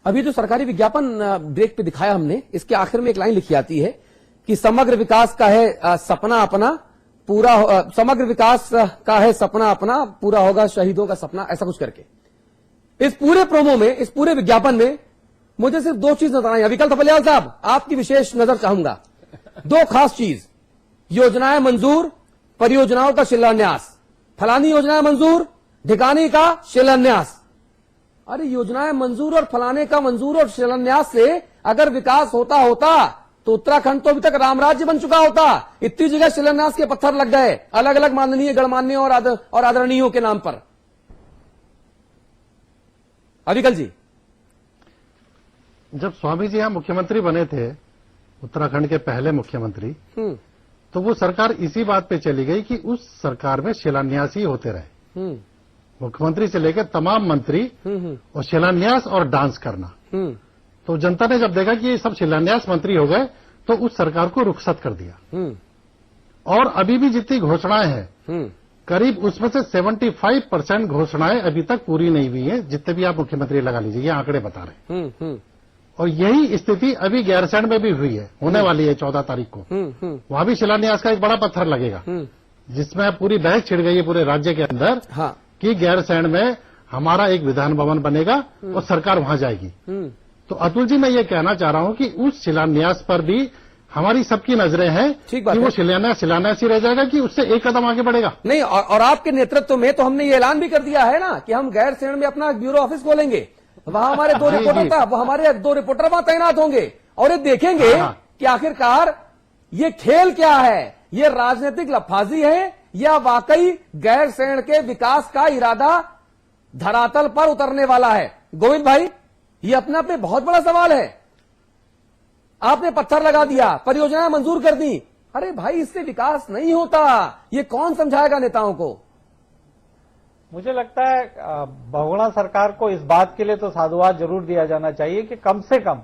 अभी जो सरकारी विज्ञापन ब्रेक पे दिखाया हमने, इसके आखिर में एक लाइन लिखी आती है कि समग्र विकास का है सपना अपना पूरा, समग्र विकास का है सपना अपना पूरा होगा शहीदों का सपना, ऐसा कुछ करके। इस पूरे प्रोमो में, इस पूरे विज्ञापन में मुझे सिर्फ दो चीज नजर आई। अविकल थपलियाल साहब, आपकी विशेष नजर चाहूंगा। दो खास चीज, योजनाएं मंजूर, परियोजनाओं का शिलान्यास। फलानी योजनाएं मंजूर, ढिकानी का शिलान्यास। अरे योजनाएं मंजूर और फलाने का मंजूर और शिलान्यास से अगर विकास होता तो उत्तराखंड तो अभी तक रामराज्य बन चुका होता। इतनी जगह शिलान्यास के पत्थर लग गए, अलग अलग माननीय गणमान्य और आदरणीयों के नाम पर। अविकल जी, जब स्वामी जी यहां मुख्यमंत्री बने थे, उत्तराखंड के पहले मुख्यमंत्री, तो वो सरकार इसी बात पे चली गई कि उस सरकार में शिलान्यास ही होते रहे। मुख्यमंत्री से लेकर तमाम मंत्री और शिलान्यास और डांस करना। तो जनता ने जब देखा कि ये सब शिलान्यास मंत्री हो गए तो उस सरकार को रुखसत कर दिया। और अभी भी जितनी घोषणाएं हैं, करीब उसमें से 75% घोषणाएं अभी तक पूरी नहीं हुई हैं। जितने भी आप मुख्यमंत्री लगा लीजिए, ये आंकड़े बता रहे हैं। और यही स्थिति अभी गैरसैंण में भी हुई है, होने वाली है 14 तारीख को। वहां भी शिलान्यास का एक बड़ा पत्थर लगेगा, जिसमें पूरी बहस छिड़ गई है पूरे राज्य के अंदर। हाँ। कि गैरसैंण में हमारा एक विधान भवन बनेगा और सरकार वहां जाएगी। तो अतुल जी, मैं ये कहना चाह रहा हूं कि उस शिलान्यास पर भी हमारी सबकी नजरें हैं कि वो शिलान्यास ही रह जाएगा कि उससे एक कदम आगे बढ़ेगा। नहीं, और आपके नेतृत्व में तो हमने ये ऐलान भी कर दिया है ना कि हम गैरसैंण में अपना ब्यूरो ऑफिस खोलेंगे। वहां हमारे 2 रिपोर्टर था, वो हमारे 2 रिपोर्टर वहां तैनात होंगे और ये देखेंगे कि आखिरकार ये खेल क्या है, ये राजनीतिक लफाजी है या वाकई गैरसैंण के विकास का इरादा धरातल पर उतरने वाला है। गोविंद भाई, ये अपने आप में बहुत बड़ा सवाल है। आपने पत्थर लगा दिया, परियोजनाएं मंजूर कर दी, अरे भाई इससे विकास नहीं होता। ये कौन समझाएगा नेताओं को? मुझे लगता है बहुगुणा सरकार को इस बात के लिए तो साधुवाद जरूर दिया जाना चाहिए कि कम से कम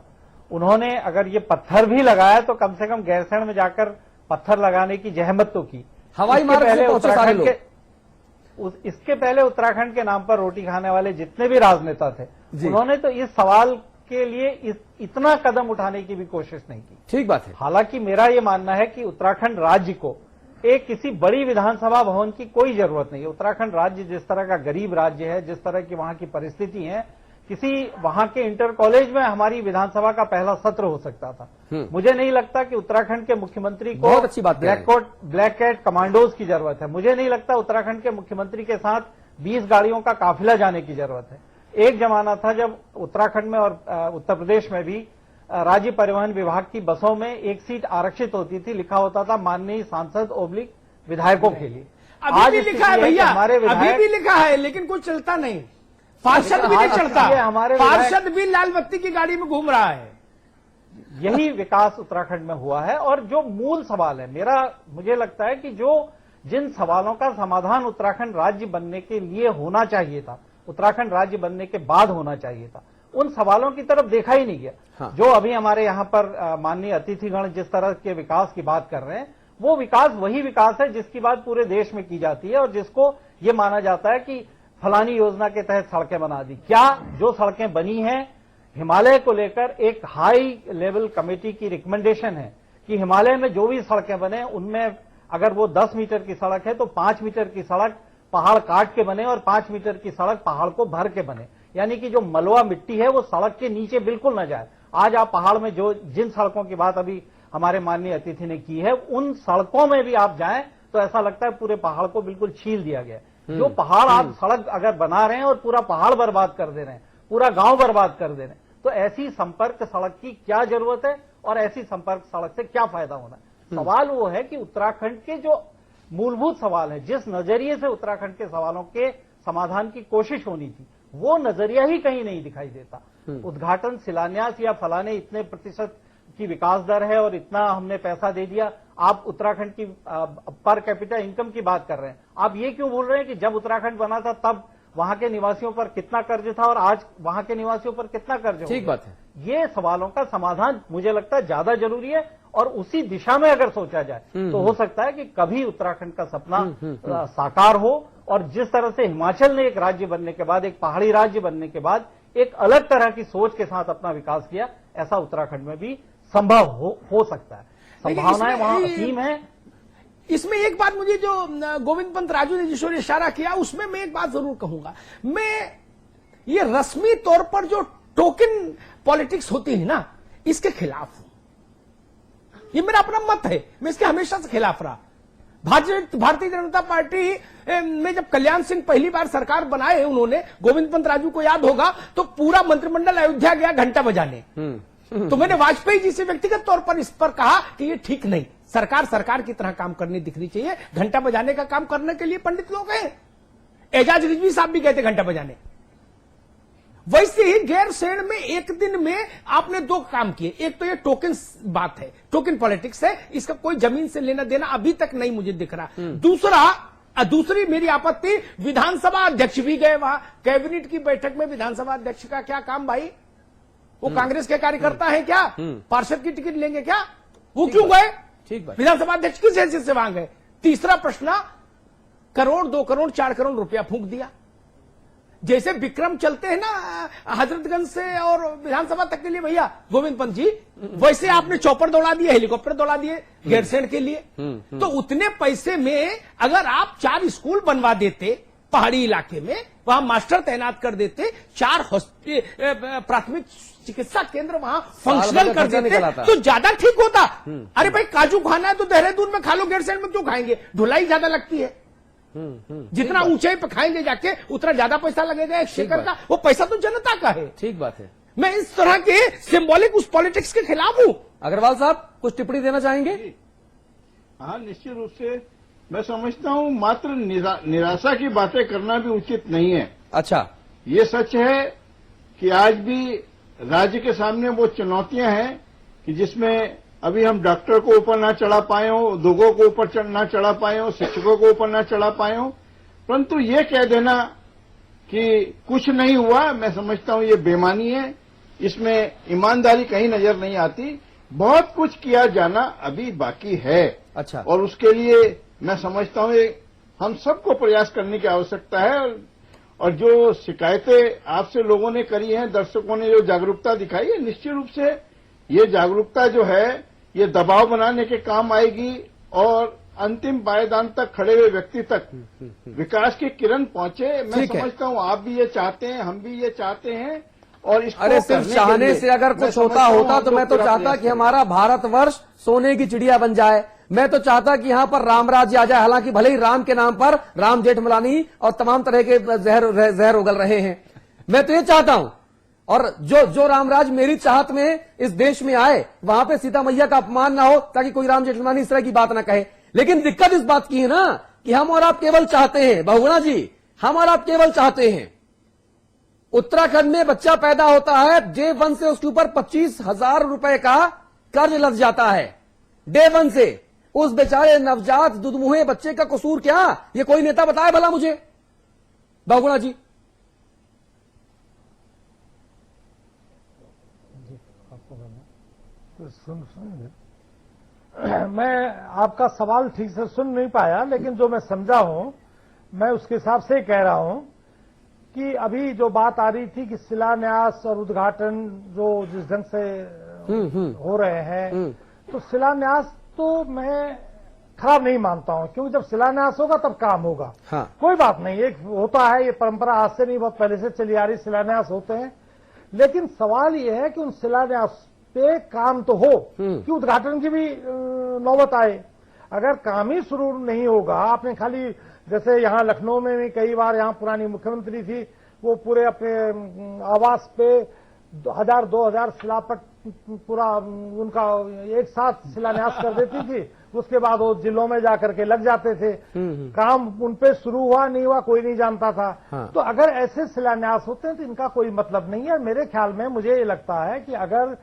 उन्होंने अगर ये पत्थर भी लगाया तो कम से कम गैरसैंण में जाकर पत्थर लगाने की जहमत तो की। हवाई मार्ग से पहुंचे सारे लोग। इसके पहले उत्तराखंड के नाम पर रोटी खाने वाले जितने भी राजनेता थे, उन्होंने तो इस सवाल के लिए इतना कदम उठाने की भी कोशिश नहीं की। ठीक बात है। हालांकि मेरा ये मानना है कि उत्तराखंड राज्य को एक किसी बड़ी विधानसभा भवन की कोई जरूरत नहीं है। उत्तराखंड राज्य जिस तरह का गरीब राज्य है, जिस तरह की वहां की परिस्थिति है, किसी वहां के इंटर कॉलेज में हमारी विधानसभा का पहला सत्र हो सकता था। मुझे नहीं लगता कि उत्तराखंड के मुख्यमंत्री को बहुत अच्छी बात ब्लैक कैट कमांडोज की जरूरत है। मुझे नहीं लगता उत्तराखंड के मुख्यमंत्री के साथ 20 गाड़ियों का काफिला जाने की जरूरत है। एक जमाना था जब उत्तराखंड में और उत्तर प्रदेश में भी राज्य परिवहन विभाग की बसों में एक सीट आरक्षित होती थी, लिखा होता था माननीय सांसद ओब्लिक विधायकों के लिए। अभी भी लिखा है भैया, अभी भी लिखा है, लेकिन कुछ चलता नहीं। पार्षद भी नहीं चलता, पार्षद भी लाल बत्ती की गाड़ी में घूम रहा है। यही विकास उत्तराखंड में हुआ है। और जो मूल सवाल है मुझे लगता है कि जिन सवालों का समाधान उत्तराखंड राज्य बनने के लिए होना चाहिए था, उत्तराखंड राज्य बनने के बाद होना चाहिए था, उन सवालों की तरफ देखा ही नहीं गया। हाँ। जो अभी हमारे यहाँ पर माननीय अतिथिगण जिस तरह के विकास की बात कर रहे हैं, वो विकास वही विकास है जिसकी बात पूरे देश में की जाती है और जिसको ये माना जाता है कि फलानी योजना के तहत सड़कें बना दी। क्या जो सड़कें बनी हैं हिमालय को लेकर एक हाई लेवल कमेटी की रिकमेंडेशन है कि हिमालय में जो भी सड़कें बने उनमें अगर वो 10 मीटर की सड़क है तो 5 मीटर की सड़क पहाड़ काट के बने और 5 मीटर की सड़क पहाड़ को भर के बने। यानी कि जो मलवा मिट्टी है वो सड़क के नीचे बिल्कुल न जाए। आज आप पहाड़ में जिन सड़कों की बात अभी हमारे माननीय अतिथि ने की है, उन सड़कों में भी आप जाएं तो ऐसा लगता है पूरे पहाड़ को बिल्कुल छील दिया गया। जो पहाड़ आप सड़क अगर बना रहे हैं और पूरा पहाड़ बर्बाद कर दे रहे हैं, पूरा गांव बर्बाद कर दे रहे हैं, तो ऐसी संपर्क सड़क की क्या जरूरत है और ऐसी संपर्क सड़क से क्या फायदा होना है? सवाल वो है कि उत्तराखंड के जो मूलभूत सवाल है, जिस नजरिए से उत्तराखंड के सवालों के समाधान की कोशिश होनी थी, वो नजरिया ही कहीं नहीं दिखाई देता। उद्घाटन, शिलान्यास या फलाने इतने प्रतिशत की विकास दर है और इतना हमने पैसा दे दिया। आप उत्तराखंड की पर कैपिटा इनकम की बात कर रहे हैं। आप ये क्यों भूल रहे हैं कि जब उत्तराखंड बना था तब वहां के निवासियों पर कितना कर्ज था और आज वहां के निवासियों पर कितना कर्ज हो? ठीक बात है। ये सवालों का समाधान मुझे लगता है ज्यादा जरूरी है और उसी दिशा में अगर सोचा जाए तो हो सकता है कि कभी उत्तराखंड का सपना साकार हो। और जिस तरह से हिमाचल ने एक राज्य बनने के बाद, एक पहाड़ी राज्य बनने के बाद एक अलग तरह की सोच के साथ अपना विकास किया, ऐसा उत्तराखंड में भी संभव हो सकता है। संभावनाएं वहां असीम है। इसमें एक बात मुझे जो गोविंद पंत राजू ने जिस ओर इशारा किया, उसमें मैं एक बात जरूर कहूंगा। मैं ये रस्मी तौर पर जो टोकन पॉलिटिक्स होती है ना, इसके खिलाफ हूं। ये मेरा अपना मत है, मैं इसके हमेशा से खिलाफ रहा। भारतीय जनता पार्टी में जब कल्याण सिंह पहली बार सरकार बनाए उन्होंने, गोविंद पंत राजू को याद होगा, तो पूरा मंत्रिमंडल अयोध्या गया घंटा बजाने। तो मैंने वाजपेयी जी से व्यक्तिगत तौर पर इस पर कहा कि ये ठीक नहीं, सरकार की तरह काम करनी दिखनी चाहिए। घंटा बजाने का काम करने के लिए पंडित लोग हैं। एजाज रिजवी साहब भी गए थे घंटा बजाने। वैसे ही गैरसैंण में एक दिन में आपने दो काम किए। एक तो ये टोकन बात है, टोकन पॉलिटिक्स है, इसका कोई जमीन से लेना देना अभी तक नहीं मुझे दिख रहा। दूसरी मेरी आपत्ति, विधानसभा अध्यक्ष भी गए वहां। कैबिनेट की बैठक में विधानसभा अध्यक्ष का क्या काम भाई? वो कांग्रेस के कार्यकर्ता है क्या? पार्षद की टिकट लेंगे क्या? वो क्यों गए? ठीक भाई, विधानसभा अध्यक्ष किस हैसियत से वहां गए? तीसरा प्रश्न, करोड़ 2 करोड़ 4 करोड़ रुपया फूंक दिया। जैसे विक्रम चलते हैं ना हजरतगंज से और विधानसभा तक के लिए भैया गोविंद पंत जी, वैसे आपने चौपर दौड़ा दिए, हेलीकॉप्टर दौड़ा दिए गैरसैंण के लिए। तो उतने पैसे में अगर आप 4 स्कूल बनवा देते पहाड़ी इलाके में, वहां मास्टर तैनात कर देते, 4 प्राथमिक चिकित्सा केंद्र वहां फंक्शनल कर देते, तो ज्यादा ठीक होता। अरे भाई, काजू खाना है तो देहरादून में खा लो, गैरसैंण में क्यों खाएंगे? ढुलाई ज्यादा लगती है। जितना ऊंचाई पे खाएंगे जाके उतना ज्यादा पैसा लगेगा एक शेकर का। वो पैसा तो जनता का है। ठीक बात है। मैं इस तरह के सिंबॉलिक उस पॉलिटिक्स के खिलाफ हूं। अग्रवाल साहब कुछ टिप्पणी देना चाहेंगे? हाँ, निश्चित रूप से मैं समझता हूं मात्र निराशा की बातें करना भी उचित नहीं है। अच्छा, ये सच है कि आज भी राज्य के सामने वो चुनौतियां हैं कि जिसमें अभी हम डॉक्टर को ऊपर ना चढ़ा पाए हो, उद्योगों को ऊपर ना चढ़ा पाए हो, शिक्षकों को ऊपर ना चढ़ा पाए हो। परंतु ये कह देना कि कुछ नहीं हुआ, मैं समझता हूं ये बेईमानी है। इसमें ईमानदारी कहीं नजर नहीं आती। बहुत कुछ किया जाना अभी बाकी है। अच्छा, और उसके लिए मैं समझता हूं हम सबको प्रयास करने की आवश्यकता है। और जो शिकायतें आपसे लोगों ने करी हैं, दर्शकों ने जो जागरूकता दिखाई है, निश्चित रूप से ये जागरूकता जो है ये दबाव बनाने के काम आएगी और अंतिम पायदान तक खड़े हुए व्यक्ति तक विकास की किरण पहुंचे। मैं समझता हूं आप भी ये चाहते हैं, हम भी ये चाहते हैं। और इसको अरे सिर्फ चाहने से अगर कुछ होता तो मैं तो चाहता कि हमारा भारतवर्ष सोने की चिड़िया बन जाए। मैं तो चाहता कि यहां पर राम राज्य आ जाए। हालांकि भले ही राम के नाम पर राम जेठमलानी और तमाम तरह के जहर उगल रहे हैं, मैं तो ये चाहता हूं। और जो रामराज मेरी चाहत में इस देश में आए, वहां पे सीता मैया का अपमान ना हो, ताकि कोई राम जेठमलानी इस तरह की बात ना कहे। लेकिन दिक्कत इस बात की है ना कि हम और आप केवल चाहते हैं, बहुगुणा जी, हम और आप केवल चाहते हैं। उत्तराखंड में बच्चा पैदा होता है, डे 1 से उसके ऊपर 25,000 रुपए का कर्ज लग जाता है। डे 1 से उस बेचारे नवजात दुधमुहे बच्चे का कसूर क्या? ये कोई नेता बताए भला मुझे, बहुगुणा जी। मैं आपका सवाल ठीक से सुन नहीं पाया, लेकिन जो मैं समझा हूं, मैं उसके हिसाब से कह रहा हूं कि अभी जो बात आ रही थी कि शिलान्यास और उद्घाटन जो जिस ढंग से हो रहे हैं, तो शिलान्यास तो मैं खराब नहीं मानता हूं, क्योंकि जब शिलान्यास होगा तब काम होगा। हाँ। कोई बात नहीं, एक होता है, ये परंपरा आज से नहीं बहुत पहले से चली आ रही, शिलान्यास होते हैं। लेकिन सवाल ये है कि उन शिलान्यास पे काम तो हो कि उद्घाटन की भी नौबत आए। अगर काम ही शुरू नहीं होगा, आपने खाली जैसे यहां लखनऊ में भी कई बार, यहां पुरानी मुख्यमंत्री थी, वो पूरे अपने आवास पे 1000-2000 शिलापट पूरा उनका एक साथ शिलान्यास कर देती थी। उसके बाद वो जिलों में जाकर के लग जाते थे। काम उन पे शुरू हुआ नहीं हुआ कोई नहीं जानता था। हाँ। तो अगर ऐसे शिलान्यास होते हैं तो इनका कोई मतलब नहीं है। मेरे ख्याल में मुझे ये लगता है कि अगर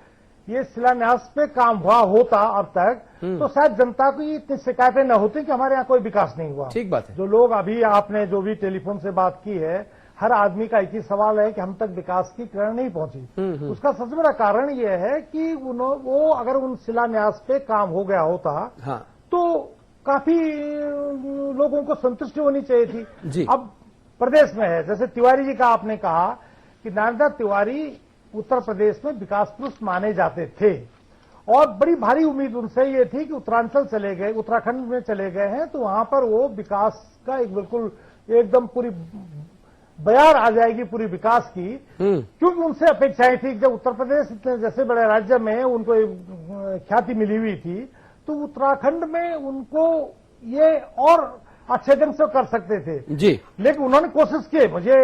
ये शिलान्यास पे काम हुआ होता अब तक, तो शायद जनता को इतनी शिकायतें न होती कि हमारे यहाँ कोई विकास नहीं हुआ। ठीक बात है। जो लोग अभी आपने जो भी टेलीफोन से बात की है, हर आदमी का एक ही सवाल है कि हम तक विकास की किरण नहीं पहुंची। उसका सबसे बड़ा कारण यह है कि वो अगर उन शिलान्यास पे काम हो गया होता, हाँ। तो काफी लोगों को संतुष्टि होनी चाहिए थी। जी। अब प्रदेश में है, जैसे तिवारी जी का आपने कहा कि नारायण तिवारी उत्तर प्रदेश में विकास पुरुष माने जाते थे और बड़ी भारी उम्मीद उनसे ये थी कि उत्तरांचल चले गए, उत्तराखंड में चले गए हैं तो वहां पर वो विकास का एक बिल्कुल एकदम पूरी बयार आ जाएगी पूरी विकास की, क्योंकि उनसे अपेक्षाएं थी। जब उत्तर प्रदेश इतने जैसे बड़े राज्य में उनको ख्याति मिली हुई थी तो उत्तराखंड में उनको ये और अच्छे ढंग से कर सकते थे जी। लेकिन उन्होंने कोशिश की, मुझे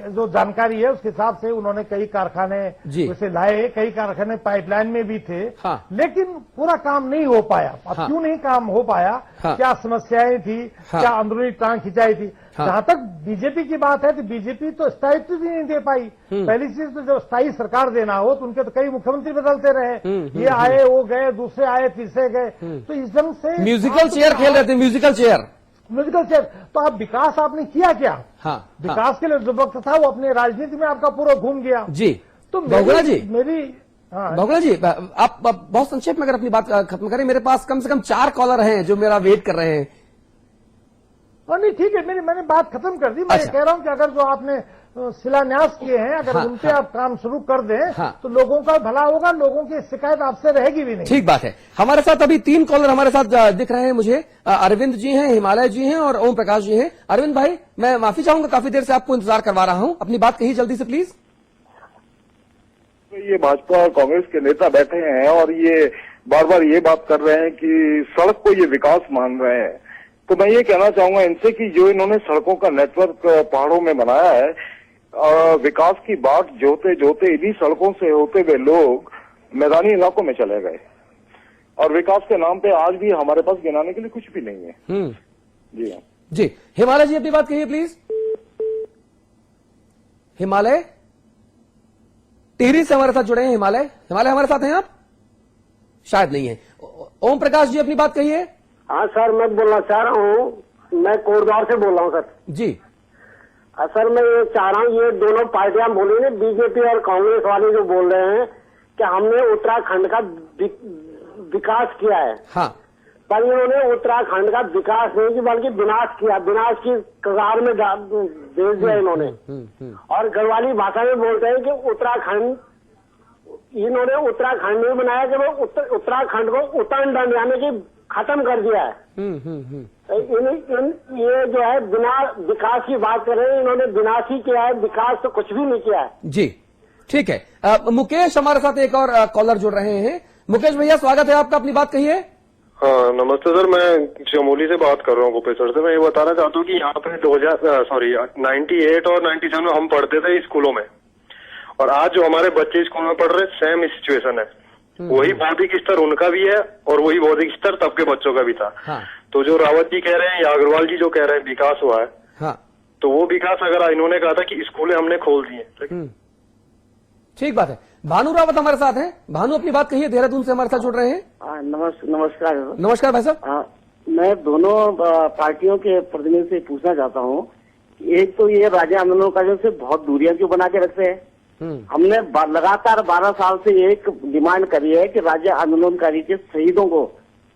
जो जानकारी है उसके हिसाब से उन्होंने कई कारखाने वैसे लाए, कई कारखाने पाइपलाइन में भी थे। हाँ। लेकिन पूरा काम नहीं हो पाया। अब हाँ। क्यों नहीं काम हो पाया? हाँ। क्या समस्याएं थी? हाँ। क्या अंदरूनी टांग खिंचाई थी? हाँ। जहां तक बीजेपी की बात है तो बीजेपी तो स्थायित्व भी नहीं दे पाई। पहली चीज तो जब स्थायी सरकार देना हो तो उनके तो कई मुख्यमंत्री बदलते रहे, ये आए वो गए, दूसरे आए तीसरे गए, तो इस ढंग से म्यूजिकल चेयर खेल रहे थे, म्यूजिकल चेयर। तो आप विकास आपने किया क्या? हाँ, विकास के लिए जो वक्त था वो अपने राजनीति में आपका पूरा घूम गया जी। तो बहुगुणा जी, बहुगुणा जी आप बहुत संक्षेप में अगर अपनी बात खत्म करें, मेरे पास कम से कम 4 कॉलर हैं जो मेरा वेट कर रहे हैं। नहीं ठीक है, मैंने बात खत्म कर दी। मैं अच्छा। कह रहा हूं कि अगर जो आपने शिलान्यास किए हैं अगर हाँ, उन पे हाँ। आप काम शुरू कर दें हाँ। तो लोगों का भला होगा, लोगों की शिकायत आपसे रहेगी भी नहीं। ठीक बात है। हमारे साथ अभी 3 कॉलर हमारे साथ दिख रहे हैं मुझे। अरविंद जी हैं, हिमालय जी हैं और ओम प्रकाश जी हैं। अरविंद भाई, मैं माफी चाहूंगा, काफी देर से आपको इंतजार करवा रहा हूं, अपनी बात कहिए जल्दी से प्लीज। ये भाजपा और कांग्रेस के नेता बैठे हैं और ये बार बार ये बात कर रहे हैं कि सड़क को ये विकास मान रहे हैं। तो मैं ये कहना चाहूंगा इनसे कि जो इन्होंने सड़कों का नेटवर्क पहाड़ों में बनाया है, विकास की बात जोते जोते इन्हीं सड़कों से होते हुए लोग मैदानी इलाकों में चले गए और विकास के नाम पे आज भी हमारे पास गिनाने के लिए कुछ भी नहीं है। जी हाँ जी। हिमालय जी, अपनी बात कहिए प्लीज। हिमालय टिहरी से हमारे साथ जुड़े हैं। हिमालय हमारे साथ हैं आप? शायद नहीं है। ओम प्रकाश जी, अपनी बात कहिए। हाँ सर, मैं बोलना चाह रहा हूँ, मैं कोटद्वार से बोल रहा हूँ सर जी। सर मैं ये चाह रहा हूँ, ये दोनों पार्टियां बोली ना, बीजेपी और कांग्रेस वाले जो बोल रहे हैं कि हमने उत्तराखंड का विकास किया है। हाँ। पर इन्होंने उत्तराखंड का विकास नहीं किया बल्कि विनाश किया, विनाश की कगार में भेज दिया इन्होंने। और गढ़वाली भाषा में बोलते हैं कि उत्तराखंड, इन्होंने उत्तराखंड नहीं बनाया कि वो उत्तराखंड को उत्तराखंड यानी कि खत्म कर दिया है। ये जो है बिना विकास की बात कर रहे हैं, इन्होंने विनाश ही किया है, विकास तो कुछ भी नहीं किया है। जी ठीक है। मुकेश हमारे साथ एक और कॉलर जुड़ रहे हैं। मुकेश भैया, स्वागत है आपका, अपनी बात कहिए। हाँ नमस्ते सर, मैं चमोली से बात कर रहा हूँ गोपेश्वर से। मैं ये बताना चाहता हूँ कि यहाँ पे 98 और 97 में हम पढ़ते थे स्कूलों में, और आज जो हमारे बच्चे स्कूल में पढ़ रहे हैं सेम सिचुएशन है। वही बौद्धिक स्तर उनका भी है और वही बौद्धिक स्तर तब के बच्चों का भी था। हाँ। तो जो रावत जी कह रहे हैं या अग्रवाल जी जो कह रहे हैं विकास हुआ है, हाँ। तो वो विकास अगर इन्होंने कहा था कि स्कूलें हमने खोल दी है। ठीक बात है। भानु रावत हमारे साथ हैं। भानु, अपनी बात कहिए, देहरादून से हमारे साथ जुड़ रहे हैं। नमस्कार। नमस्कार भाई साहब। मैं दोनों पार्टियों के प्रतिनिधि से पूछना चाहता हूँ, एक तो ये राज्य आंदोलनकारियों से बहुत दूरियां क्यों बना के रखते हैं? हमने लगातार 12 साल से एक डिमांड करी है कि राज्य आंदोलनकारी के शहीदों को,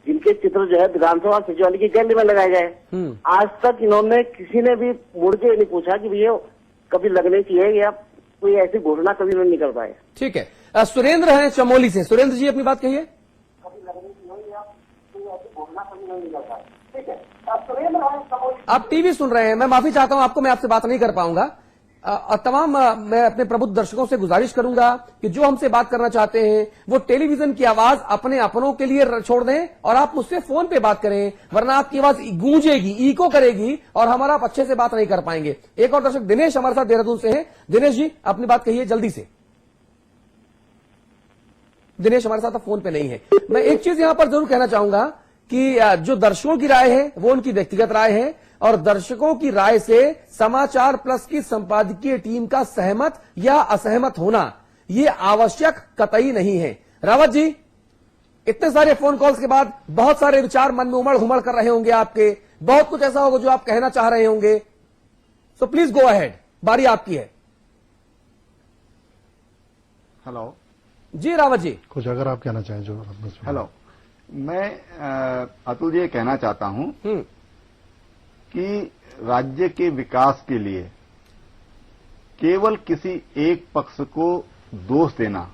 जिनके चित्र जो है विधानसभा सचिवालय की गैलरी में लगाए गए, आज तक इन्होंने किसी ने भी मुड़ के नहीं पूछा कि भैया कभी लगने चाहिए, या कोई ऐसी घोषणा कभी नहीं कर पाए। ठीक है। सुरेंद्र हैं चमोली से। सुरेंद्र जी, अपनी बात कहिए। आप टीवी सुन रहे हैं, मैं माफी चाहता हूं आपको, मैं आपसे बात नहीं कर पाऊंगा। तमाम मैं अपने प्रबुद्ध दर्शकों से गुजारिश करूंगा कि जो हमसे बात करना चाहते हैं वो टेलीविजन की आवाज अपने अपनों के लिए छोड़ दें और आप मुझसे फोन पे बात करें, वरना आपकी आवाज गूंजेगी, इको करेगी और हमारा आप अच्छे से बात नहीं कर पाएंगे। एक और दर्शक दिनेश हमारे साथ देहरादून से हैं। दिनेश जी, अपनी बात कहिए जल्दी से। दिनेश हमारे साथ फोन पे नहीं है। मैं एक चीज यहां पर जरूर कहना चाहूंगा कि जो दर्शकों की राय है वो उनकी व्यक्तिगत राय है और दर्शकों की राय से समाचार प्लस की संपादकीय टीम का सहमत या असहमत होना ये आवश्यक कतई नहीं है। रावत जी, इतने सारे फोन कॉल्स के बाद बहुत सारे विचार मन में उमड़ घुमड़ कर रहे होंगे आपके, बहुत कुछ ऐसा होगा जो आप कहना चाह रहे होंगे, सो प्लीज गो अहेड, बारी आपकी है। हेलो जी रावत जी, कुछ अगर आप कहना चाहें जो। हेलो, मैं अतुल जी कहना चाहता हूं कि राज्य के विकास के लिए केवल किसी एक पक्ष को दोष देना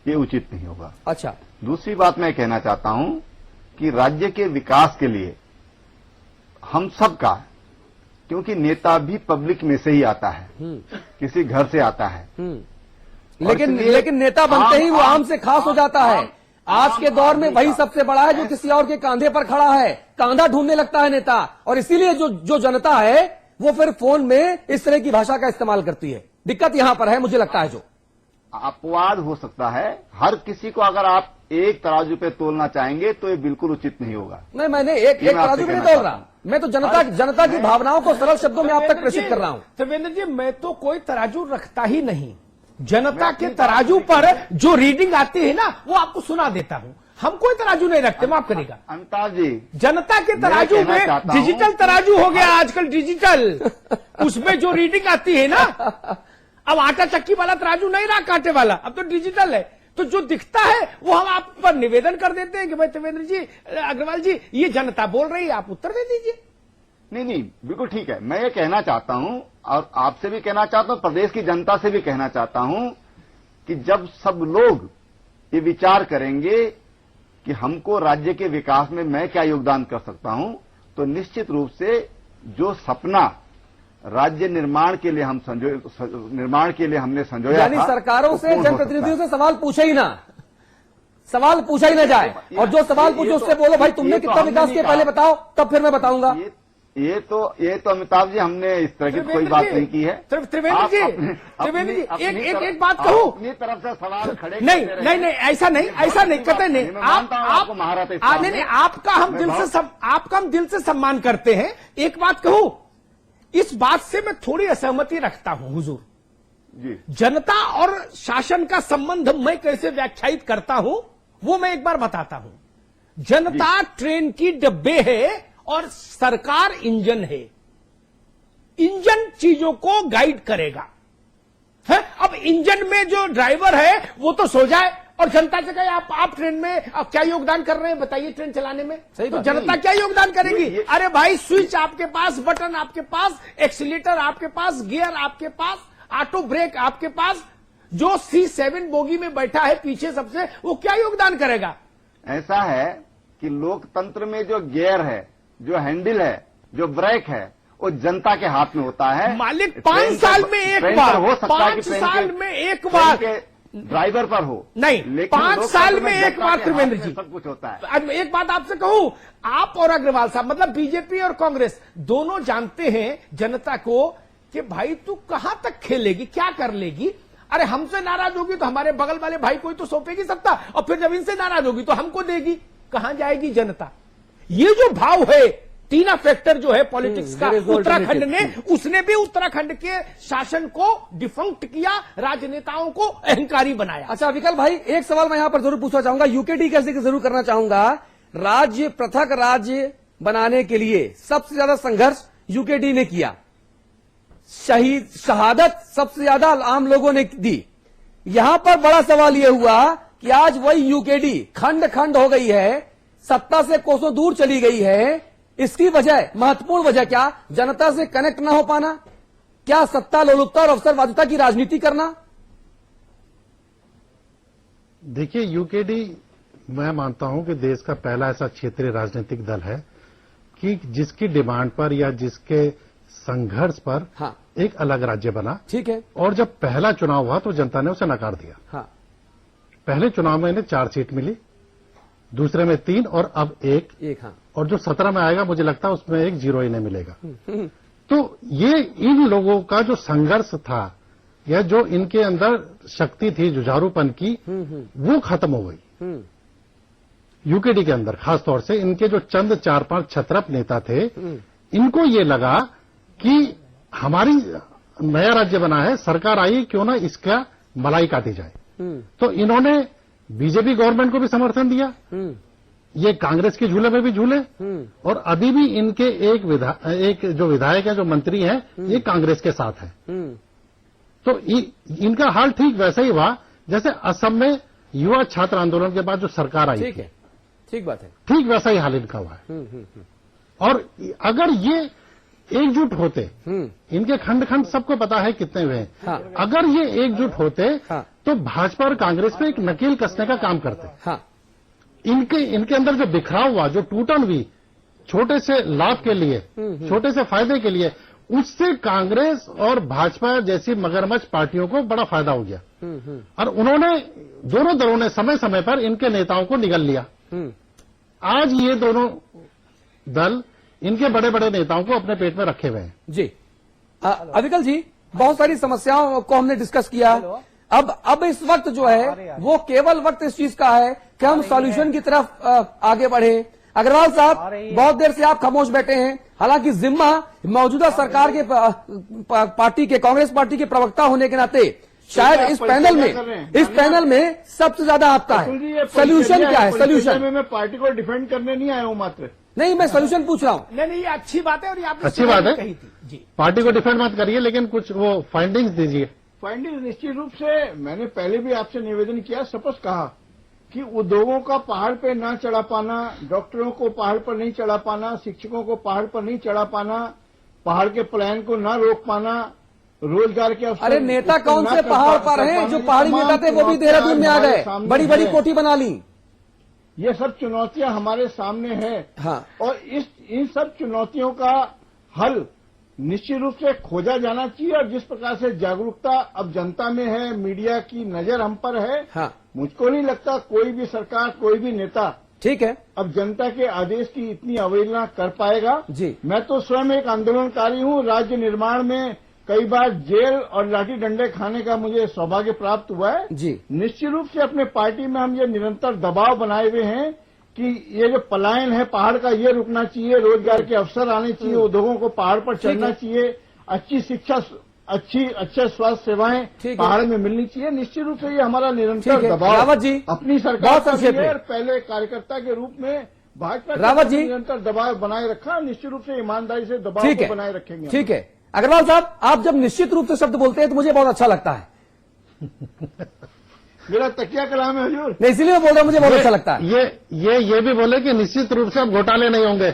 ये उचित नहीं होगा। अच्छा, दूसरी बात मैं कहना चाहता हूं कि राज्य के विकास के लिए हम सबका, क्योंकि नेता भी पब्लिक में से ही आता है, किसी घर से आता है, लेकिन नेता बनते ही वो आम से खास हो जाता है। आज के दौर में वही सबसे बड़ा है जो किसी और के कांधे पर खड़ा है, कांधा ढूंढने लगता है नेता, और इसीलिए जो जनता है वो फिर फोन में इस तरह की भाषा का इस्तेमाल करती है। दिक्कत यहां पर है, मुझे लगता है। जो अपवाद हो सकता है, हर किसी को अगर आप एक तराजू पे तोलना चाहेंगे तो ये बिल्कुल उचित नहीं होगा। नहीं, मैंने एक तराजू पे नहीं तोल रहा, मैं तो जनता की भावनाओं को सरल शब्दों में आप तक प्रेषित कर रहा हूं। त्रिवेंद्र जी, मैं तो कोई तराजू रखता ही नहीं। जनता के तराजू पर जो रीडिंग आती है ना, वो आपको सुना देता हूं। हम कोई तराजू नहीं रखते, माफ करिएगा अमिताभ जी। जनता के तराजू में डिजिटल तराजू हो गया आजकल, डिजिटल, उसमें जो रीडिंग आती है ना, अब आटा चक्की वाला तराजू नहीं रहा, कांटे वाला, अब तो डिजिटल है। तो जो दिखता है वो हम आप पर निवेदन कर देते हैं कि भाई त्रिवेंद्र जी, अग्रवाल जी, ये जनता बोल रही है, आप उत्तर दे दीजिए। नहीं, बिल्कुल ठीक है। मैं ये कहना चाहता हूं और आपसे भी कहना चाहता हूं, प्रदेश की जनता से भी कहना चाहता हूं कि जब सब लोग ये विचार करेंगे कि हमको राज्य के विकास में मैं क्या योगदान कर सकता हूं, तो निश्चित रूप से जो सपना राज्य निर्माण के लिए हमने संजोया, यानी सरकारों से, जनप्रतिनिधियों से सवाल पूछे ही ना, सवाल पूछा ही ना जाए, और जो सवाल पूछे उससे बोलो भाई तुमने कितना विकास किया पहले बताओ, तब फिर मैं बताऊंगा। ये तो अमिताभ जी, हमने इस तरह की कोई बात नहीं की है। त्रिवेंद्र जी, एक बात कहूं, अपनी तरफ से सवाल खड़े नहीं, ऐसा नहीं, कतई नहीं। आप नहीं, आपका हम दिल से सम्मान करते हैं। एक बात कहूं, इस बात से मैं थोड़ी असहमति रखता हूं हुजूर जी। जनता और शासन का संबंध मैं कैसे व्याख्यायित करता हूं वो मैं एक बार बताता हूं। जनता ट्रेन की डब्बे है और सरकार इंजन है। इंजन चीजों को गाइड करेगा है। अब इंजन में जो ड्राइवर है वो तो सो जाए और जनता से कहे आप ट्रेन में क्या योगदान कर रहे हैं बताइए, ट्रेन चलाने में। सही, तो जनता क्या योगदान करेगी? अरे भाई, स्विच आपके पास, बटन आपके पास, एक्सीलेटर आपके पास, गियर आपके पास, ऑटो ब्रेक आपके पास। जो C7 बोगी में बैठा है पीछे सबसे, वो क्या योगदान करेगा? ऐसा है कि लोकतंत्र में जो गियर है, जो हैंडल है, जो ब्रेक है, वो जनता के हाथ में होता है। मालिक 5 साल में एक बार, हो सकता है 5 साल में एक बार ड्राइवर पर हो, नहीं, लेकिन 5 साल में एक बार त्रिवेंद्र जी, सब कुछ होता है। अब एक बात आपसे कहूं, आप और अग्रवाल साहब, मतलब बीजेपी और कांग्रेस दोनों जानते हैं जनता को कि भाई तू कहां तक खेलेगी, क्या कर लेगी। अरे हमसे नाराज होगी तो हमारे बगल वाले भाई कोई तो सौंपेगी सत्ता, और फिर जब इनसे नाराज होगी तो हमको देगी। कहां जाएगी जनता? ये जो भाव है, तीना फैक्टर जो है पॉलिटिक्स का, उत्तराखंड ने, उसने भी उत्तराखंड के शासन को डिफंक्ट किया, राजनेताओं को अहंकारी बनाया। अच्छा विकल भाई, एक सवाल मैं यहां पर जरूर पूछना चाहूंगा, यूकेडी का जिक्र जरूर करना चाहूंगा। राज्य, पृथक राज्य बनाने के लिए सबसे ज्यादा संघर्ष यूकेडी ने किया, शहादत सबसे ज्यादा आम लोगों ने दी। यहां पर बड़ा सवाल यह हुआ कि आज वही यूकेडी खंड खंड हो गई है, सत्ता से कोसों दूर चली गई है। इसकी वजह, महत्वपूर्ण वजह क्या? जनता से कनेक्ट ना हो पाना, क्या सत्ता लोलुपता और अवसरवादिता की राजनीति करना? देखिए, यूकेडी मैं मानता हूं कि देश का पहला ऐसा क्षेत्रीय राजनीतिक दल है कि जिसकी डिमांड पर या जिसके संघर्ष पर हाँ, एक अलग राज्य बना। ठीक है। और जब पहला चुनाव हुआ तो जनता ने उसे नकार दिया। हाँ, पहले चुनाव में इन्हें 4 सीट मिली, दूसरे में 3 और अब एक। हाँ, और जो 17 में आएगा मुझे लगता है उसमें एक 0 इन्हें मिलेगा। तो ये इन लोगों का जो संघर्ष था या जो इनके अंदर शक्ति थी जुझारूपन की, वो खत्म हो गई यूकेडी के अंदर। खासतौर से इनके जो चंद 4-5 छत्रप नेता थे, इनको ये लगा कि हमारी नया राज्य बना है, सरकार आई, क्यों ना इसका मलाई काटी जाए। तो इन्होंने बीजेपी गवर्नमेंट को भी समर्थन दिया, ये कांग्रेस के झूले में भी झूले, और अभी भी इनके एक जो विधायक है, जो मंत्री हैं, ये कांग्रेस के साथ है। तो इनका हाल ठीक वैसा ही हुआ जैसे असम में युवा छात्र आंदोलन के बाद जो सरकार आई। ठीक है, ठीक बात है, ठीक वैसा ही हाल इनका हुआ है। और अगर ये एकजुट होते, इनके खंड खंड सबको पता है कितने हुए हैं। हाँ। अगर ये एकजुट होते हाँ। तो भाजपा और कांग्रेस पे एक नकेल कसने का काम करते। हाँ, इनके अंदर जो बिखराव हुआ, जो टूटन हुई छोटे से लाभ के लिए, छोटे से फायदे के लिए, उससे कांग्रेस और भाजपा जैसी मगरमच्छ पार्टियों को बड़ा फायदा हो गया। और उन्होंने, दोनों दलों ने समय समय पर इनके नेताओं को निगल लिया। आज ये दोनों दल इनके बड़े बड़े नेताओं को अपने पेट में रखे हुए हैं। जी। अविकल जी, बहुत सारी समस्याओं को हमने डिस्कस किया। अब इस वक्त जो है वो केवल वक्त इस चीज का है कि हम सॉल्यूशन की तरफ आगे बढ़े। अग्रवाल साहब, बहुत देर से आप खामोश बैठे हैं। हालांकि जिम्मा मौजूदा सरकार के पार्टी के, कांग्रेस पार्टी के प्रवक्ता होने के नाते शायद इस पैनल में सबसे ज्यादा आपका है। सोल्यूशन क्या है? सोल्यूशन मैं पार्टी को डिफेंड करने नहीं आया हूं, मात्र नहीं, मैं सोल्यूशन पूछ रहा हूं। नहीं, ये अच्छी बात है और ये आपने अच्छी बात है। कही थी जी। पार्टी को डिफेंड मत करिए, लेकिन कुछ वो फाइंडिंग्स दीजिए। फाइंडिंग निश्चित रूप से मैंने पहले भी आपसे निवेदन किया, स्पष्ट कहा कि उद्योगों का पहाड़ पे ना चढ़ा पाना, डॉक्टरों को पहाड़ पर नहीं चढ़ा पाना, शिक्षकों को पहाड़ पर नहीं चढ़ा पाना, पहाड़ के पलायन को ना रोक पाना, रोजगार के अवसर। अरे नेता कौन से पहाड़ पर हैं? जो पहाड़ी नेता थे वो भी देहरादून में आ गए, बड़ी बड़ी कोठी बना ली। ये सब चुनौतियां हमारे सामने है। हाँ। और इन सब चुनौतियों का हल निश्चित रूप से खोजा जाना चाहिए। और जिस प्रकार से जागरूकता अब जनता में है, मीडिया की नजर हम पर है, हाँ। मुझको नहीं लगता कोई भी सरकार, कोई भी नेता ठीक है, अब जनता के आदेश की इतनी अवहेलना कर पाएगा। जी। मैं तो स्वयं एक आंदोलनकारी हूं। राज्य निर्माण में कई बार जेल और लाठी डंडे खाने का मुझे सौभाग्य प्राप्त हुआ है। जी। निश्चित रूप से अपने पार्टी में हम ये निरंतर दबाव बनाए हुए हैं कि ये जो पलायन है पहाड़ का, ये रुकना चाहिए, रोजगार के अवसर आने चाहिए, उद्योगों को पहाड़ पर चढ़ना चाहिए, अच्छी शिक्षा, अच्छे स्वास्थ्य सेवाएं पहाड़ में मिलनी चाहिए। निश्चित रूप से ये हमारा निरंतर दबाव रावत जी, अपनी सरकार का भी है और पहले कार्यकर्ता के रूप में भाजपा रावत जी निरंतर दबाव बनाए रखा। निश्चित रूप से ईमानदारी से दबाव को बनाए रखेंगे। ठीक है अग्रवाल साहब, आप जब निश्चित रूप से शब्द बोलते हैं तो मुझे बहुत अच्छा लगता है। मेरा तकिया कलाम है हुजूर। नहीं, इसीलिए मैं बोल रहा हूं, मुझे बहुत अच्छा लगता है। ये भी बोले कि निश्चित रूप से अब घोटाले नहीं होंगे।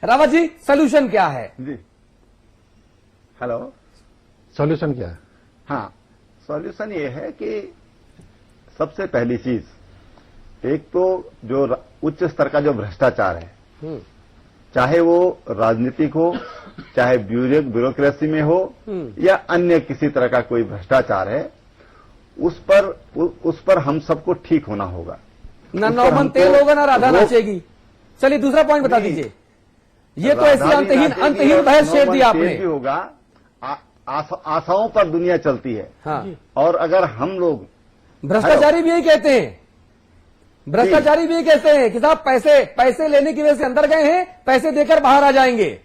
रावत जी, सोल्यूशन क्या है? जी, हेलो, सॉल्यूशन क्या है? हाँ, सॉल्यूशन ये है कि सबसे पहली चीज, एक तो जो उच्च स्तर का जो भ्रष्टाचार है, चाहे वो राजनीतिक हो, चाहे ब्यूरोक्रेसी में हो, या अन्य किसी तरह का कोई भ्रष्टाचार है, उस पर हम सबको ठीक होना होगा। ना नौमन तेल होगा, ना राधा नाचेगी। चलिए दूसरा पॉइंट बता दीजिए। ये तो ऐसी अंतहीन बहस छेड़ दी आपने। भी होगा, आशाओं पर दुनिया चलती है। हाँ। और अगर हम लोग, भ्रष्टाचारी भी यही कहते हैं, भ्रष्टाचारी भी यही कहते हैं कि साहब पैसे लेने की वजह से अंदर गए हैं, पैसे देकर बाहर आ जाएंगे।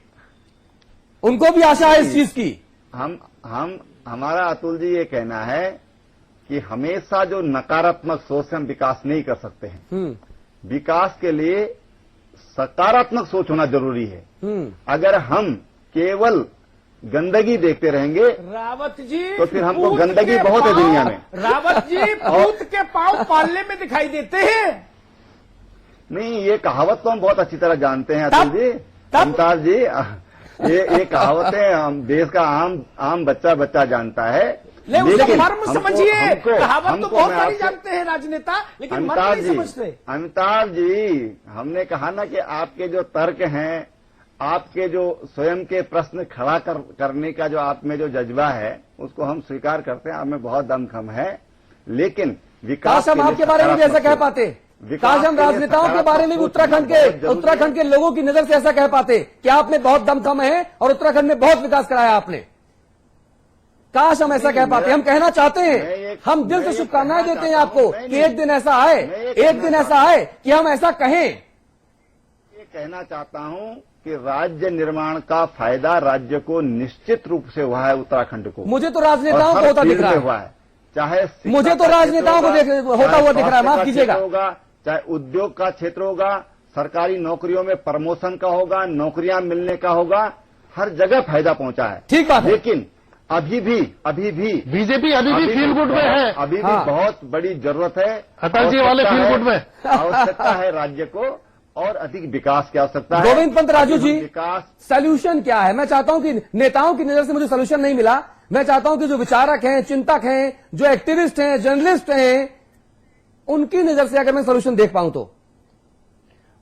उनको भी आशा है इस चीज की। हमारा अतुल जी ये कहना है कि हमेशा जो नकारात्मक सोच से हम विकास नहीं कर सकते हैं। विकास के लिए सकारात्मक सोच होना जरूरी है। अगर हम केवल गंदगी देखते रहेंगे रावत जी, तो फिर हमको गंदगी बहुत है दुनिया में। रावत जी, भूत के पांव पालने में दिखाई देते हैं। नहीं, ये कहावत तो हम बहुत अच्छी तरह जानते हैं अतुल जी, अमिताभ जी। ये कहावतें हम देश का आम बच्चा जानता है। लेकिन मर्म समझिए, कहावत तो बहुत सारी जानते हैं राजनेता, लेकिन मर्म नहीं समझते। अमिताभ जी, हमने कहा ना कि आपके जो तर्क हैं, आपके जो स्वयं के प्रश्न खड़ा करने का जो आप में जो जज्बा है, उसको हम स्वीकार करते हैं। आप में बहुत दमखम है, लेकिन विकास काश हम आपके बारे में भी ऐसा कह पाते। काश हम राजनेताओं के बारे में भी उत्तराखंड के लोगों की नजर से ऐसा कह पाते कि आप में बहुत दमखम है और उत्तराखंड में बहुत विकास कराया आपने। काश हम ऐसा कह पाते। हम कहना चाहते हैं, हम दिल से शुभकामनाएं देते हैं आपको कि एक दिन ऐसा आए कि हम ऐसा कहें। ये कहना चाहता हूं कि राज्य निर्माण का फायदा राज्य को निश्चित रूप से हुआ है, उत्तराखंड को। मुझे तो राजनेताओं को होता दिख रहा हुआ है, चाहे मुझे तो राजनेताओं को होता हुआ दिख रहा है, माफ कीजिएगा। होगा, चाहे उद्योग का क्षेत्र होगा, सरकारी नौकरियों में प्रमोशन का होगा, नौकरियां मिलने का होगा, हर जगह फायदा पहुंचा है। ठीक बात है। लेकिन अभी भी बीजेपी अभी भी फील गुड में है। अभी भी बहुत बड़ी जरूरत है अटल जी वाले फील गुड में आवश्यकता है राज्य को। और अधिक विकास की आवश्यकता है। गोविंद पंत राजू जी, विकास सॉल्यूशन क्या है? मैं चाहता हूं कि नेताओं की नजर से मुझे सॉल्यूशन नहीं मिला। मैं चाहता हूं कि जो विचारक हैं, चिंतक हैं, जो एक्टिविस्ट हैं, जर्नलिस्ट हैं, उनकी नजर से अगर मैं सॉल्यूशन देख पाऊं तो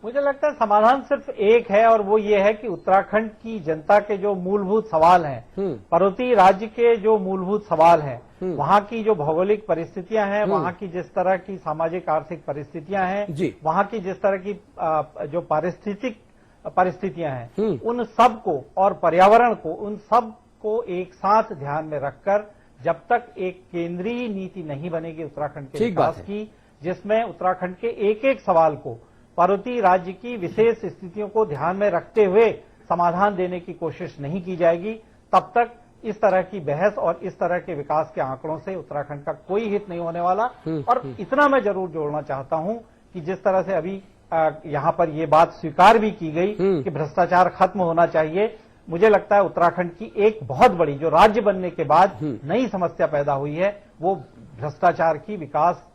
मुझे लगता है समाधान सिर्फ एक है, और वो ये है कि उत्तराखंड की जनता के जो मूलभूत सवाल हैं, पर्वतीय राज्य के जो मूलभूत सवाल हैं, वहां की जो भौगोलिक परिस्थितियां हैं, वहां की जिस तरह की सामाजिक आर्थिक परिस्थितियां हैं, वहां की जिस तरह की जो पारिस्थितिक परिस्थितियां हैं, उन सब को और पर्यावरण को, उन सब को एक साथ ध्यान में रखकर जब तक एक केंद्रीय नीति नहीं बनेगी उत्तराखंड के विकास की, जिसमें उत्तराखंड के एक एक सवाल को पर्वतीय राज्य की विशेष स्थितियों को ध्यान में रखते हुए समाधान देने की कोशिश नहीं की जाएगी, तब तक इस तरह की बहस और इस तरह के विकास के आंकड़ों से उत्तराखंड का कोई हित नहीं होने वाला। और इतना मैं जरूर जोड़ना चाहता हूं कि जिस तरह से अभी यहां पर ये बात स्वीकार भी की गई कि भ्रष्टाचार खत्म होना चाहिए, मुझे लगता है उत्तराखंड की एक बहुत बड़ी जो राज्य बनने के बाद नई समस्या पैदा हुई है, वो भ्रष्टाचार की विकास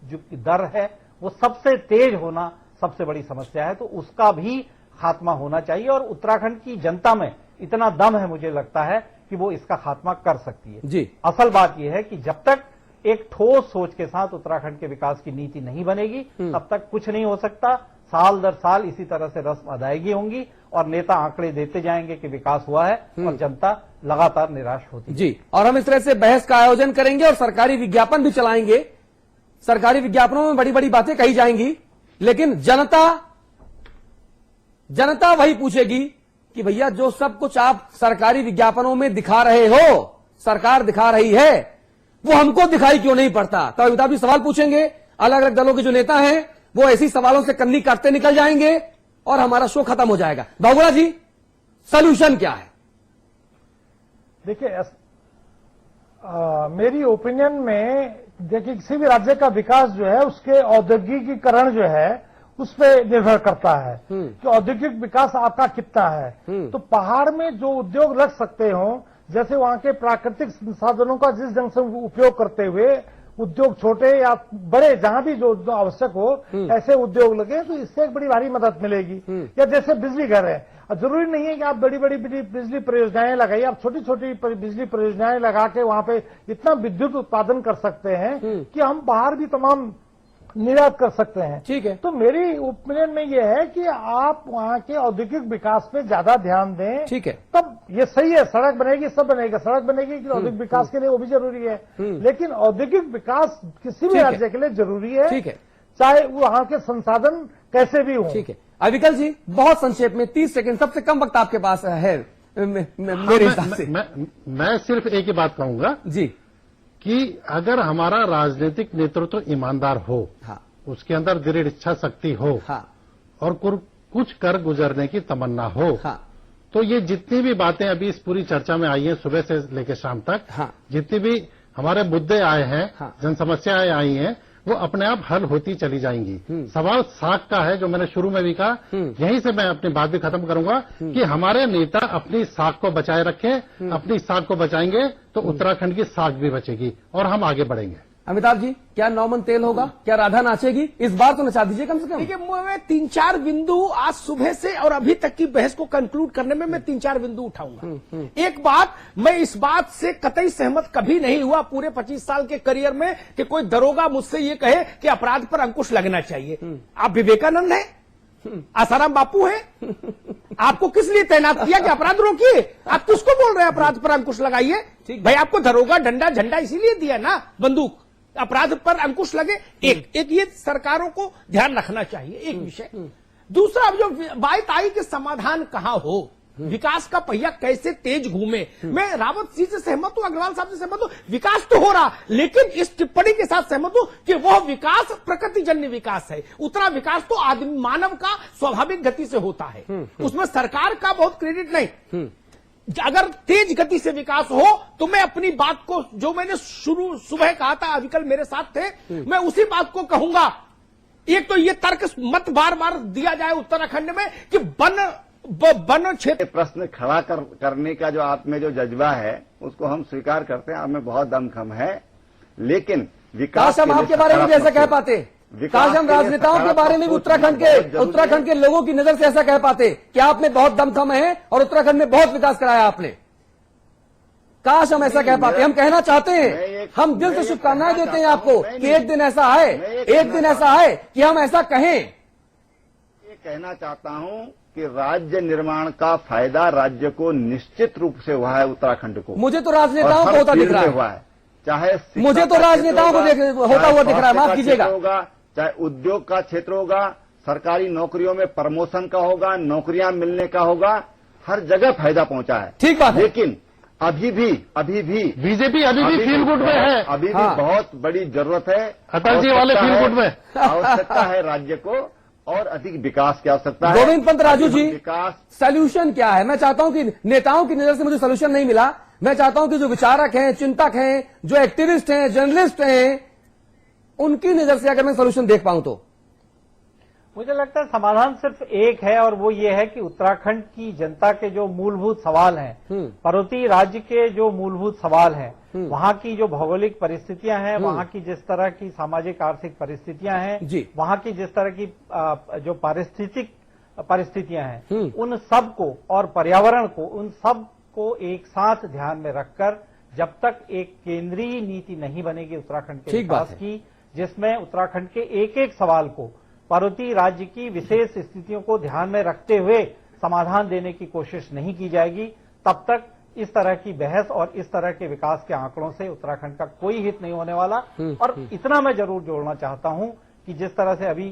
जो दर है वो सबसे तेज होना सबसे बड़ी समस्या है, तो उसका भी खात्मा होना चाहिए। और उत्तराखंड की जनता में इतना दम है, मुझे लगता है कि वो इसका खात्मा कर सकती है जी। असल बात यह है कि जब तक एक ठोस सोच के साथ उत्तराखंड के विकास की नीति नहीं बनेगी, तब तक कुछ नहीं हो सकता। साल दर साल इसी तरह से रस्म अदायगी होंगी और नेता आंकड़े देते जाएंगे कि विकास हुआ है, और जनता लगातार निराश होती जी। और हम इस तरह से बहस का आयोजन करेंगे और सरकारी विज्ञापन भी चलाएंगे। सरकारी विज्ञापनों में बड़ी बड़ी बातें कही जाएंगी, लेकिन जनता वही पूछेगी कि भैया जो सब कुछ आप सरकारी विज्ञापनों में दिखा रहे हो, सरकार दिखा रही है, वो हमको दिखाई क्यों नहीं पड़ता? तो अमिताभ जी सवाल पूछेंगे, अलग अलग दलों के जो नेता हैं वो ऐसी सवालों से कन्नी काटते निकल जाएंगे और हमारा शो खत्म हो जाएगा। बाबूला जी, सोल्यूशन क्या है? देखिए, मेरी ओपिनियन में देखिए, किसी भी राज्य का विकास जो है उसके औद्योगिकीकरण जो है उस पर निर्भर करता है कि औद्योगिक विकास आपका कितना है। तो पहाड़ में जो उद्योग लग सकते हो, जैसे वहां के प्राकृतिक संसाधनों का जिस ढंग से उपयोग करते हुए उद्योग छोटे या बड़े जहां भी जो आवश्यक हो ऐसे उद्योग लगे, तो इससे एक बड़ी भारी मदद मिलेगी। या जैसे बिजली घर है, जरूरी नहीं है कि आप बड़ी बड़ी बिजली परियोजनाएं लगाइए, आप छोटी छोटी बिजली परियोजनाएं लगा के वहां पे इतना विद्युत उत्पादन कर सकते हैं कि हम बाहर भी तमाम निर्यात कर सकते हैं। ठीक है। तो मेरी ओपिनियन में यह है कि आप वहां के औद्योगिक विकास पे ज्यादा ध्यान दें। ठीक है। तब ये सही है, सड़क बनेगी, सब बनेगा, सड़क बनेगी कि औद्योगिक विकास के लिए वो भी जरूरी है, लेकिन औद्योगिक विकास किसी भी राज्य के लिए जरूरी है। ठीक है। चाहे वहां के संसाधन कैसे भी हो। ठीक है। अविकल जी, बहुत संक्षेप में 30 सेकंड, सबसे कम वक्त आपके पास है मेरे हिसाब से। मैं सिर्फ एक ही बात कहूंगा जी कि अगर हमारा राजनीतिक नेतृत्व ईमानदार हो, उसके अंदर दृढ़ इच्छा शक्ति हो, और कुछ कर गुजरने की तमन्ना हो, तो ये जितनी भी बातें अभी इस पूरी चर्चा में आई हैं सुबह से लेकर शाम तक, जितनी भी हमारे मुद्दे आए हैं, जन समस्याएं आई हैं, वो अपने आप हल होती चली जाएंगी। सवाल साख का है, जो मैंने शुरू में भी कहा, यहीं से मैं अपनी बात भी खत्म करूंगा कि हमारे नेता अपनी साख को बचाए रखें। अपनी साख को बचाएंगे तो उत्तराखंड की साख भी बचेगी और हम आगे बढ़ेंगे। अमिताभ जी, क्या 9 मन तेल होगा? क्या राधा नाचेगी? इस बार तो नचा दीजिए कम से कम। देखिए, मैं 3-4 बिंदु आज सुबह से और अभी तक की बहस को कंक्लूड करने में मैं 3-4 बिंदु उठाऊंगा। एक बात, मैं इस बात से कतई सहमत कभी नहीं हुआ पूरे 25 साल के करियर में कि कोई दरोगा मुझसे ये कहे कि अपराध पर अंकुश लगना चाहिए। आप विवेकानंद हैं? आसाराम बापू है? आपको किस लिए तैनात किया कि अपराध रोकिए? आप किसको बोल रहे हैं अपराध पर अंकुश लगाइए? भाई, आपको दरोगा डंडा झंडा इसीलिए दिया ना, बंदूक, अपराध पर अंकुश लगे। एक ये सरकारों को ध्यान रखना चाहिए, एक विषय। दूसरा, अब जो बात आई कि समाधान कहां हो, विकास का पहिया कैसे तेज घूमे, मैं रावत जी से सहमत हूं, अग्रवाल साहब से सहमत हूं, विकास तो हो रहा, लेकिन इस टिप्पणी के साथ सहमत हूं कि वह विकास प्रकृतिजन्य विकास है। उतना विकास तो आदमी मानव का स्वाभाविक गति से होता है, उसमें सरकार का बहुत क्रेडिट नहीं। अगर तेज गति से विकास हो तो मैं अपनी बात को, जो मैंने शुरू सुबह कहा था, अविकल मेरे साथ थे, मैं उसी बात को कहूंगा। एक तो ये तर्क मत बार बार दिया जाए उत्तराखंड में कि वन क्षेत्र। प्रश्न खड़ा करने का जो आप में जो जज्बा है उसको हम स्वीकार करते हैं, आप में बहुत दमखम है, लेकिन विकास हम आपके बारे में कैसे कह पाते? काश हम राजनेताओं के बारे में भी उत्तराखंड के लोगों की नजर से ऐसा कह पाते कि आप में बहुत दमखम है और उत्तराखंड में बहुत विकास कराया आपने। काश हम ऐसा कह पाते। हम कहना चाहते हैं, हम दिल से शुभकामनाएं देते हैं आपको कि एक दिन ऐसा आए कि हम ऐसा कहें। ये कहना चाहता हूं कि राज्य निर्माण का फायदा राज्य को निश्चित रूप से हुआ है, उत्तराखंड को। मुझे तो राजनेताओं को होता दिख रहा हुआ है, चाहे मुझे तो राजनेताओं को होता हुआ दिख रहा है, माफ कीजिएगा। होगा, चाहे उद्योग का क्षेत्र होगा, सरकारी नौकरियों में प्रमोशन का होगा, नौकरियां मिलने का होगा, हर जगह फायदा पहुंचा है। ठीक बात है। लेकिन अभी भी बीजेपी अभी भी फील गुड में है। अभी भी बहुत बड़ी जरूरत है, अटल जी वाले फील गुड में आवश्यकता है राज्य को और अधिक विकास की आवश्यकता है। गोविंद पंत राजू जी, विकास सॉल्यूशन क्या है? मैं चाहता हूं कि नेताओं की नजर से मुझे सॉल्यूशन नहीं मिला। मैं चाहता हूं कि जो विचारक हैं, चिंतक हैं, जो एक्टिविस्ट हैं, जर्नलिस्ट हैं, उनकी नजर से अगर मैं सॉल्यूशन देख पाऊं तो मुझे लगता है समाधान सिर्फ एक है, और वो ये है कि उत्तराखंड की जनता के जो मूलभूत सवाल हैं, पर्वतीय राज्य के जो मूलभूत सवाल हैं, वहां की जो भौगोलिक परिस्थितियां हैं, वहां की जिस तरह की सामाजिक आर्थिक परिस्थितियां हैं, वहां की जिस तरह की जो पारिस्थितिक परिस्थितियां हैं, उन सब को और पर्यावरण को, उन सब को एक साथ ध्यान में रखकर जब तक एक केंद्रीय नीति नहीं बनेगी उत्तराखंड के विकास की, जिसमें उत्तराखंड के एक एक सवाल को पर्वतीय राज्य की विशेष स्थितियों को ध्यान में रखते हुए समाधान देने की कोशिश नहीं की जाएगी, तब तक इस तरह की बहस और इस तरह के विकास के आंकड़ों से उत्तराखंड का कोई हित नहीं होने वाला। और इतना मैं जरूर जोड़ना चाहता हूं कि जिस तरह से अभी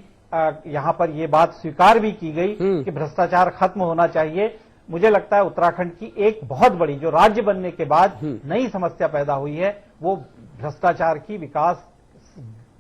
यहां पर यह बात स्वीकार भी की गई कि भ्रष्टाचार खत्म होना चाहिए, मुझे लगता है उत्तराखंड की एक बहुत बड़ी जो राज्य बनने के बाद नई समस्या पैदा हुई है, वो भ्रष्टाचार की विकास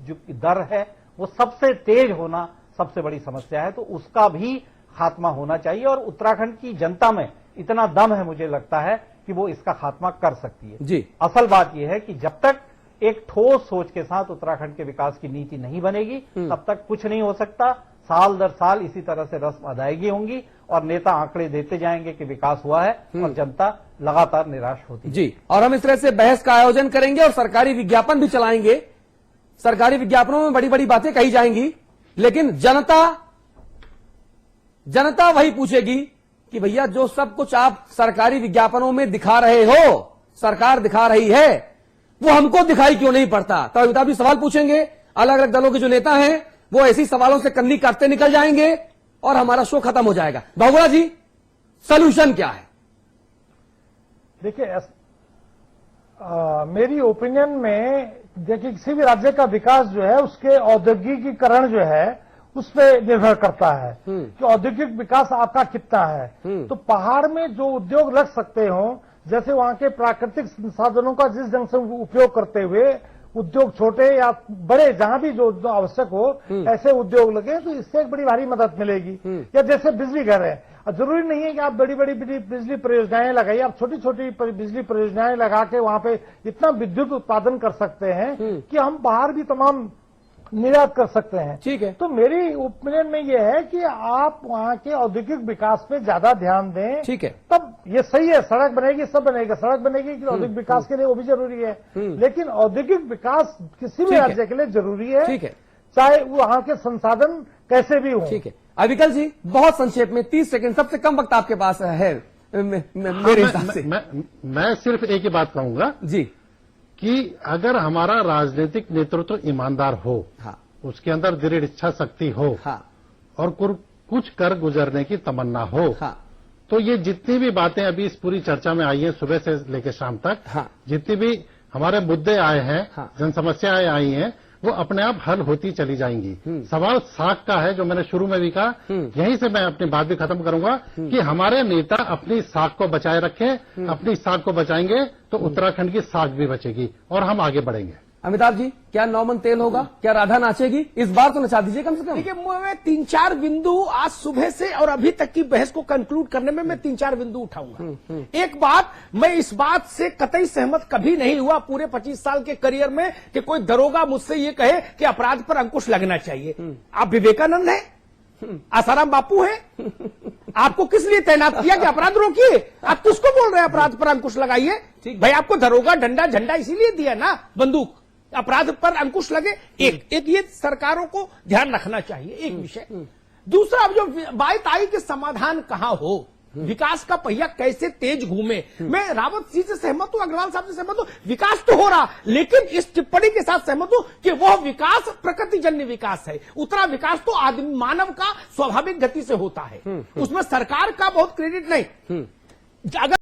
जो दर है वो सबसे तेज होना सबसे बड़ी समस्या है, तो उसका भी खात्मा होना चाहिए। और उत्तराखंड की जनता में इतना दम है, मुझे लगता है कि वो इसका खात्मा कर सकती है जी। असल बात यह है कि जब तक एक ठोस सोच के साथ उत्तराखंड के विकास की नीति नहीं बनेगी, तब तक कुछ नहीं हो सकता। साल दर साल इसी तरह से रस्म अदायगी होंगी और नेता आंकड़े देते जाएंगे कि विकास हुआ है और जनता लगातार निराश होती जी। और हम इस तरह से बहस का आयोजन करेंगे और सरकारी विज्ञापन भी चलाएंगे। सरकारी विज्ञापनों में बड़ी बड़ी बातें कही जाएंगी, लेकिन जनता वही पूछेगी कि भैया जो सब कुछ आप सरकारी विज्ञापनों में दिखा रहे हो, सरकार दिखा रही है, वो हमको दिखाई क्यों नहीं पड़ता? तो अमिताभ भी सवाल पूछेंगे। अलग अलग दलों के जो नेता हैं वो ऐसी सवालों से कन्नी काटते निकल जाएंगे और हमारा शो खत्म हो जाएगा। बहुगुणा जी, सोल्यूशन क्या है? देखिए, मेरी ओपिनियन में देखिए, किसी भी राज्य का विकास जो है उसके औद्योगिकीकरण जो है उस पर निर्भर करता है कि औद्योगिक विकास आपका कितना है। तो पहाड़ में जो उद्योग लग सकते हो, जैसे वहां के प्राकृतिक संसाधनों का जिस ढंग से उपयोग करते हुए उद्योग छोटे या बड़े जहां भी जो आवश्यक हो ऐसे उद्योग लगे, तो इससे एक बड़ी भारी मदद मिलेगी। या जैसे बिजली घर है, जरूरी नहीं है कि आप बड़ी बड़ी बिजली परियोजनाएं लगाइए, आप छोटी छोटी बिजली परियोजनाएं लगा के वहां पे इतना विद्युत उत्पादन कर सकते हैं कि हम बाहर भी तमाम निर्यात कर सकते हैं। ठीक है। तो मेरी ओपिनियन में यह है कि आप वहां के औद्योगिक विकास पे ज्यादा ध्यान दें। ठीक है। तब ये सही है, सड़क बनेगी, सब बनेगा, सड़क बनेगी कि औद्योगिक विकास के लिए वो भी जरूरी है, लेकिन औद्योगिक विकास किसी भी राज्य के लिए जरूरी है। ठीक है, चाहे वहां के संसाधन कैसे भी हो। ठीक है। अविकल जी, बहुत संक्षेप में 30 सेकंड, सबसे कम वक्त आपके पास है मेरे हिसाब से। मैं सिर्फ एक ही बात कहूंगा जी कि अगर हमारा राजनीतिक नेतृत्व ईमानदार हो, उसके अंदर दृढ़ इच्छा शक्ति हो और कुछ कर गुजरने की तमन्ना हो, तो ये जितनी भी बातें अभी इस पूरी चर्चा में आई हैं सुबह से लेकर शाम तक, जितनी भी हमारे मुद्दे आए हैं, जन समस्याएं आई हैं, वो अपने आप हल होती चली जाएंगी। सवाल साख का है, जो मैंने शुरू में भी कहा, यहीं से मैं अपनी बात भी खत्म करूंगा कि हमारे नेता अपनी साख को बचाए रखें। अपनी साख को बचाएंगे तो उत्तराखंड की साख भी बचेगी और हम आगे बढ़ेंगे। अमिताभ जी, क्या नौमन तेल होगा? क्या राधा नाचेगी? इस बार तो नचा दीजिए कम से कम। देखिए, मैं 3-4 बिंदु आज सुबह से और अभी तक की बहस को कंक्लूड करने में मैं 3-4 बिंदु उठाऊंगा। एक बात, मैं इस बात से कतई सहमत कभी नहीं हुआ पूरे 25 साल के करियर में कि कोई दरोगा मुझसे ये कहे कि अपराध पर अंकुश लगना चाहिए। आप विवेकानंद हैं, आसाराम बापू हैं, आपको किस लिए तैनात किया कि अपराध रोकिए? आप किसको बोल रहे हैं अपराध पर अंकुश लगाइए? भाई, आपको दरोगा डंडा झंडा इसीलिए दिया ना, बंदूक। अपराध पर अंकुश लगे। एक ये सरकारों को ध्यान रखना चाहिए, एक विषय। दूसरा, अब जो बात आई कि समाधान कहां हो, विकास का पहिया कैसे तेज घूमे। मैं रावत जी से सहमत हूं, अग्रवाल साहब से सहमत हूं, विकास तो हो रहा, लेकिन इस टिप्पणी के साथ सहमत हूं कि वह विकास प्रकृतिजन्य विकास है। उतना विकास तो आदमी मानव का स्वाभाविक गति से होता है, उसमें सरकार का बहुत क्रेडिट नहीं। अगर